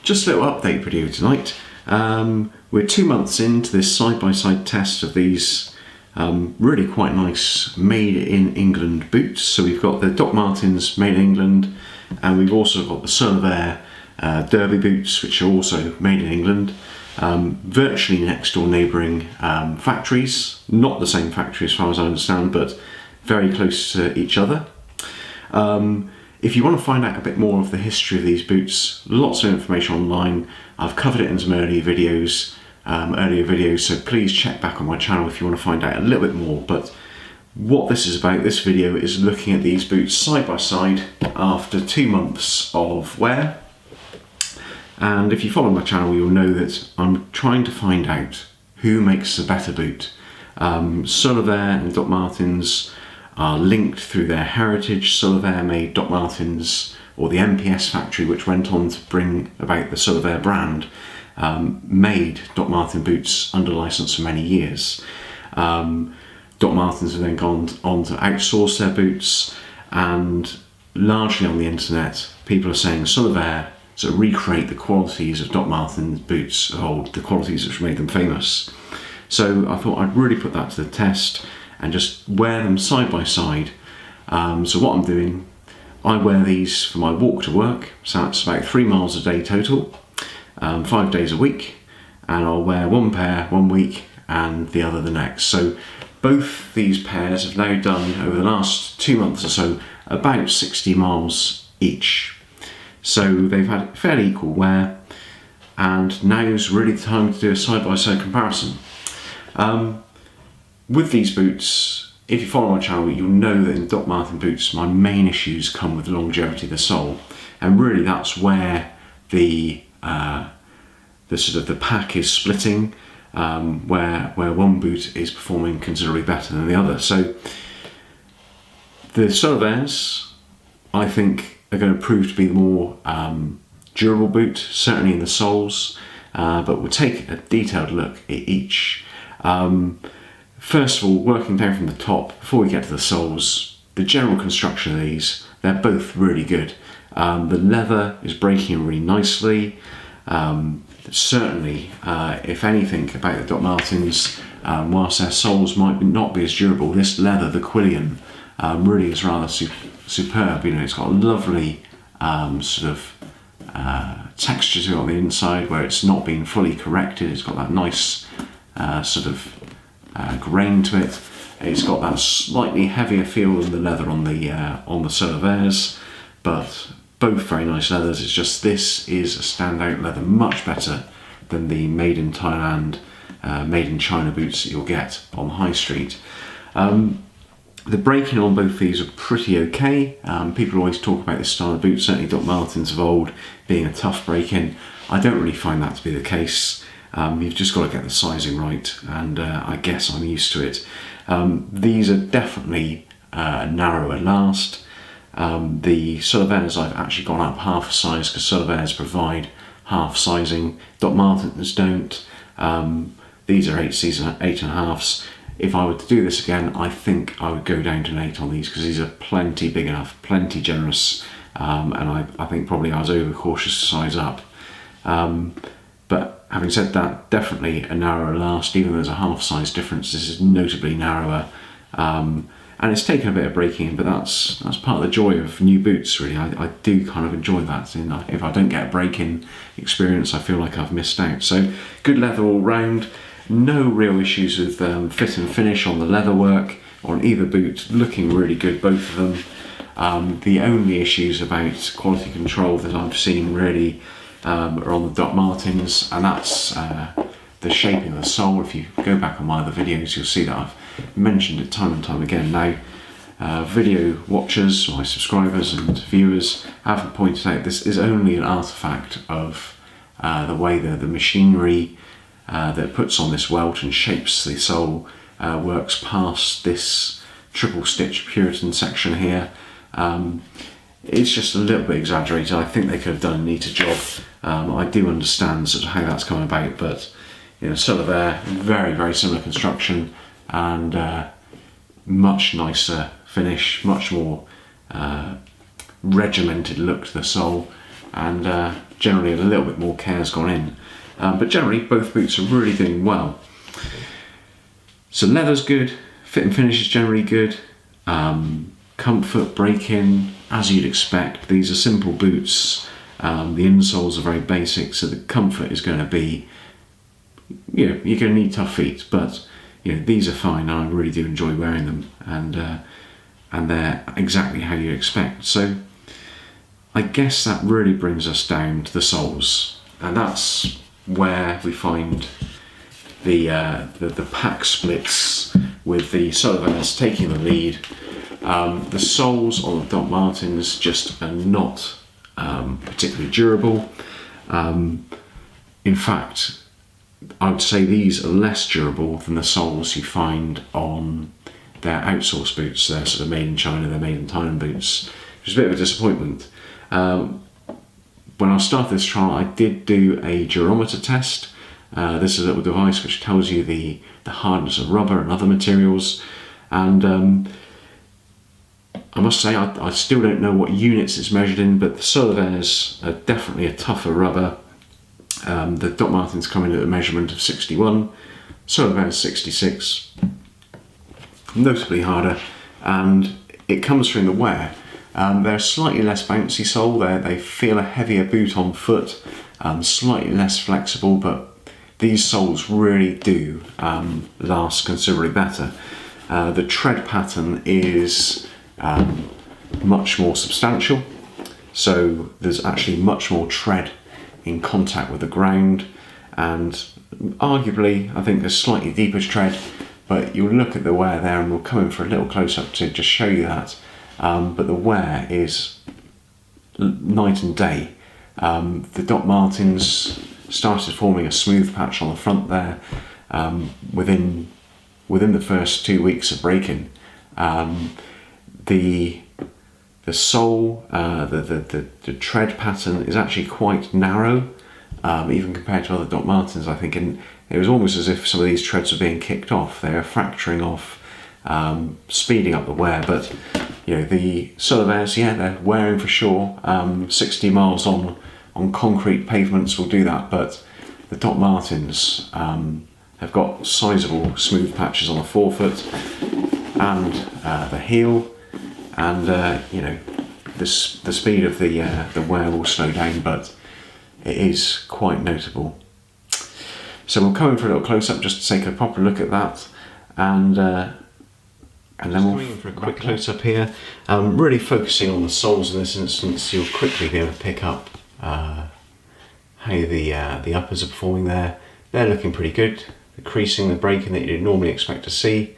Just a little update video tonight. We're 2 months into this side-by-side test of these really quite nice made in England boots. So we've got the Doc Martens made in England, and we've also got the Solovair Derby boots, which are also made in England. Virtually next door neighbouring factories, not the same factory as far as I understand, but very close to each other. If you want to find out a bit more of the history of these boots, lots of information online. I've covered it in some earlier videos, so please check back on my channel if you want to find out a little bit more. But what this is about, this video, is looking at these boots side by side after 2 months of wear. And if you follow my channel, you'll know that I'm trying to find out who makes the better boot. Solovair and Doc Martens are linked through their heritage. Solovair made Doc Martens, or the MPS factory, which went on to bring about the Solovair brand, made Doc Marten boots under license for many years. Doc Martens have then gone on to outsource their boots, and largely on the internet, people are saying Solovair to recreate the qualities of Doc Martens boots of old, the qualities which made them famous. So I thought I'd really put that to the test and just wear them side by side. So what I'm doing, I wear these for my walk to work, so that's about 3 miles a day total, 5 days a week, and I'll wear one pair 1 week and the other the next. So both these pairs have now done, over the last 2 months or so, about 60 miles each. So they've had fairly equal wear, and now's really the time to do a side-by-side comparison. With these boots, if you follow my channel, you'll know that in Doc Marten boots, my main issues come with the longevity of the sole, and really that's where the sort of the pack is splitting, where one boot is performing considerably better than the other. So the Solovairs, I think, are going to prove to be the more durable boot, certainly in the soles, but we'll take a detailed look at each. First of all, working down from the top, before we get to the soles, the general construction of these, they're both really good. The leather is breaking really nicely. Certainly, if anything about the Doc Martens, whilst their soles might not be as durable, this leather, the Quillian, really is rather superb. You know, it's got a lovely sort of texture to it on the inside, where it's not been fully corrected. It's got that nice sort of grain to it. It's got that slightly heavier feel than the leather on the Solovairs, but both very nice leathers. It's just this is a standout leather, much better than the made in Thailand, made in China boots that you'll get on the high street. The breaking on both these are pretty okay. People always talk about this style of boot, certainly Doc Martens of old, being a tough break-in. I don't really find that to be the case. You've just got to get the sizing right, and I guess I'm used to it. These are definitely narrower last. The Solovairs, I've actually gone up half a size, because Solovairs provide half sizing. Doc Martens don't. These are 8.5s. If I were to do this again, I think I would go down to an 8 on these, because these are plenty big enough, plenty generous, and I think probably I was over cautious to size up. But having said that, definitely a narrower last. Even though there's a half size difference, this is notably narrower, and it's taken a bit of breaking in, but that's part of the joy of new boots, really. I do kind of enjoy that. If I don't get a break-in experience, I feel like I've missed out. So good leather all round. No real issues with fit and finish on the leather work on either boot. Looking really good, both of them. The only issues about quality control that I've seen really are on the Doc Martens, and that's the shaping of the sole. If you go back on my other videos, you'll see that I've mentioned it time and time again. Now, video watchers, my subscribers and viewers, have pointed out this is only an artifact of the way the machinery that puts on this welt and shapes the sole works past this triple stitch Puritan section here. It's just a little bit exaggerated. I think they could have done a neater job. I do understand sort of how that's come about, but you know, Solovair, very, very similar construction, and much nicer finish, much more regimented look to the sole. and generally a little bit more care has gone in. But generally both boots are really doing well. So leather's good, fit and finish is generally good, comfort, break-in, as you'd expect. These are simple boots, the insoles are very basic, so the comfort is going to be, you know, you're going to need tough feet, but you know, these are fine, and I really do enjoy wearing them, and they're exactly how you expect. So I guess that really brings us down to the soles, and that's where we find the pack splits, with the Solovairs taking the lead. The soles on the Doc Martens just are not particularly durable. In fact, I would say these are less durable than the soles you find on their outsourced boots. They're sort of made in China, they're made in Thailand boots, which is a bit of a disappointment. When I started this trial, I did do a durometer test. This is a little device which tells you the hardness of rubber and other materials, and I must say I still don't know what units it's measured in, but the Solovairs are definitely a tougher rubber. The Doc Martens come in at a measurement of 61, Solovairs 66, notably harder, and it comes through in the wear. They're a slightly less bouncy sole, they feel a heavier boot on foot, slightly less flexible, but these soles really do last considerably better. The tread pattern is much more substantial, so there's actually much more tread in contact with the ground, and arguably I think there's slightly deeper tread, but you'll look at the wear there, and we'll come in for a little close-up to just show you that, but the wear is night and day. The Doc Martens started forming a smooth patch on the front there within the first 2 weeks of break-in. The sole, the tread pattern is actually quite narrow, even compared to other Doc Martens, I think, and it was almost as if some of these treads were being kicked off. They are fracturing off, speeding up the wear. But you know, the Solovairs, yeah, they're wearing for sure. 60 miles on concrete pavements will do that, but the Doc Martens have got sizable smooth patches on the forefoot and the heel, and you know, the speed of the wear will slow down, but it is quite notable. So we'll come in for a little close-up just to take a proper look at that, and then we'll come in for a quick close-up here. Really focusing on the soles in this instance, you'll quickly be able to pick up how the uppers are performing there. They're looking pretty good. The creasing, the breaking that you'd normally expect to see,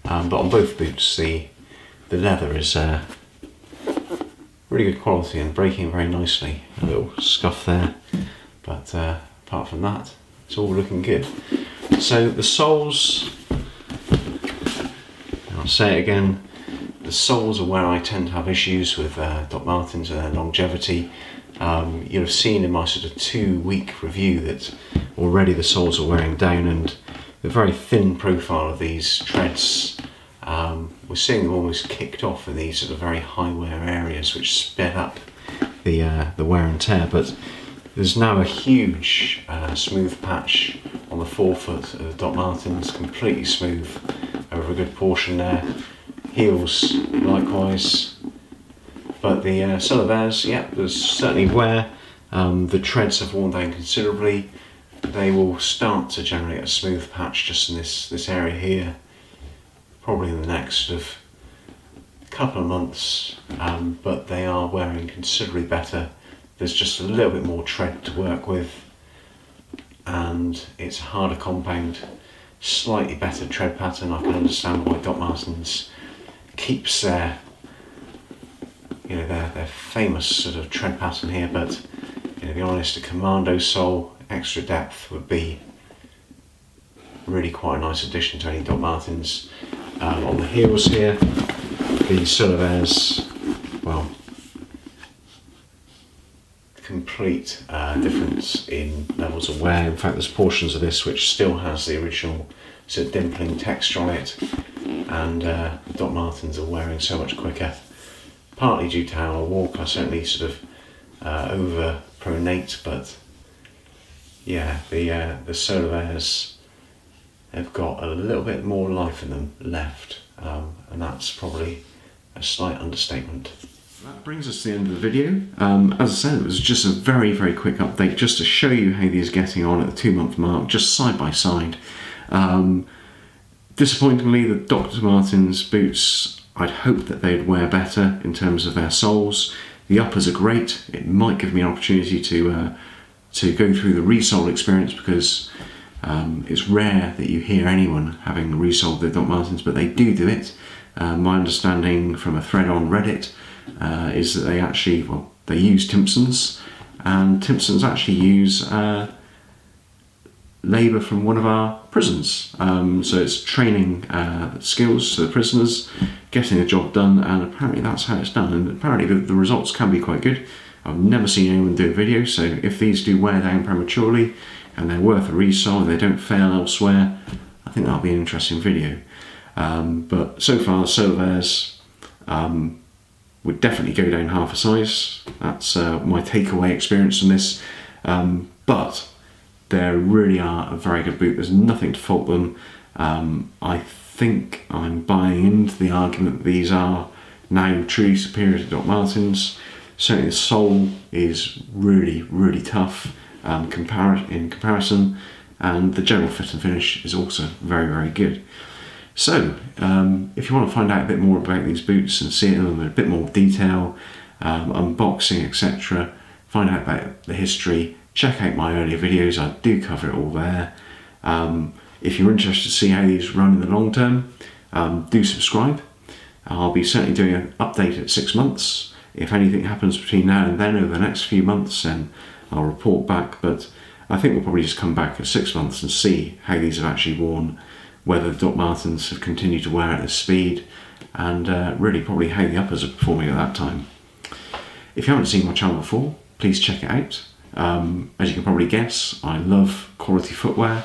but on both boots the leather is really good quality and breaking very nicely. A little scuff there, but apart from that, it's all looking good. So the soles, I'll say it again, the soles are where I tend to have issues with Doc Martens and their longevity. You'll have seen in my sort of 2-week review that already the soles are wearing down, and the very thin profile of these treads, we're seeing them almost kicked off in these sort of very high wear areas, which sped up the wear and tear. But there's now a huge smooth patch on the forefoot of the Doc Martens, completely smooth over a good portion there. Heels likewise. But the Solovairs, yeah, there's certainly wear. The treads have worn down considerably. They will start to generate a smooth patch just in this area here, probably in the next sort of couple of months, but they are wearing considerably better. There's just a little bit more tread to work with, and it's a harder compound, slightly better tread pattern. I can understand why Doc Martens keeps their famous sort of tread pattern here, but to be honest, a commando sole, extra depth would be really quite a nice addition to any Doc Martens. On the heels here, the Solovairs, well, complete difference in levels of wear. In fact, there's portions of this which still has the original sort of dimpling texture on it, and Doc Martens are wearing so much quicker, partly due to how I walk. I certainly sort of over pronate, but yeah, the Solovairs have got a little bit more life in them left, and that's probably a slight understatement. That brings us to the end of the video. As I said, it was just a very, very quick update just to show you how these are getting on at the 2-month mark, just side by side. Disappointingly, the Dr. Martens boots, I'd hoped that they'd wear better in terms of their soles. The uppers are great. It might give me an opportunity to go through the resole experience, because it's rare that you hear anyone having resoled their Dr. Martens, but they do it. My understanding from a thread on Reddit is that they actually, well, they use Timpsons, and Timpsons actually use labour from one of our prisons. So it's training skills to the prisoners, getting the job done, and apparently that's how it's done. And apparently the results can be quite good. I've never seen anyone do a video, so if these do wear down prematurely and they're worth a resole and they don't fail elsewhere, I think that'll be an interesting video. But so far, the Solovairs would definitely go down half a size. That's my takeaway experience from this. But they really are a very good boot. There's nothing to fault them. I think I'm buying into the argument that these are now truly superior to Dr. Martens. Certainly the sole is really, really tough in comparison, and the general fit and finish is also very, very good. So, if you want to find out a bit more about these boots and see them in a bit more detail, unboxing, etc., find out about the history, check out my earlier videos. I do cover it all there. If you're interested to see how these run in the long term, do subscribe. I'll be certainly doing an update at 6 months. If anything happens between now and then over the next few months, then I'll report back. But I think we'll probably just come back at 6 months and see how these have actually worn, whether the Dr. Martens have continued to wear at this speed, and really probably how the uppers are performing at that time. If you haven't seen my channel before, please check it out. As you can probably guess, I love quality footwear,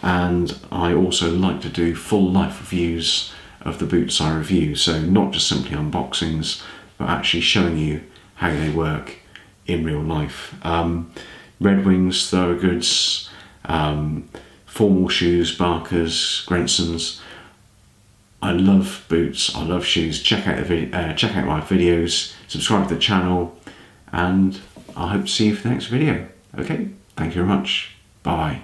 and I also like to do full life reviews of the boots I review, so not just simply unboxings, but actually showing you how they work in real life. Red Wings, Thorogoods, formal shoes, Barkers, Grensons. I love boots, I love shoes. Check out my videos, subscribe to the channel, and I hope to see you for the next video. Okay, thank you very much. Bye.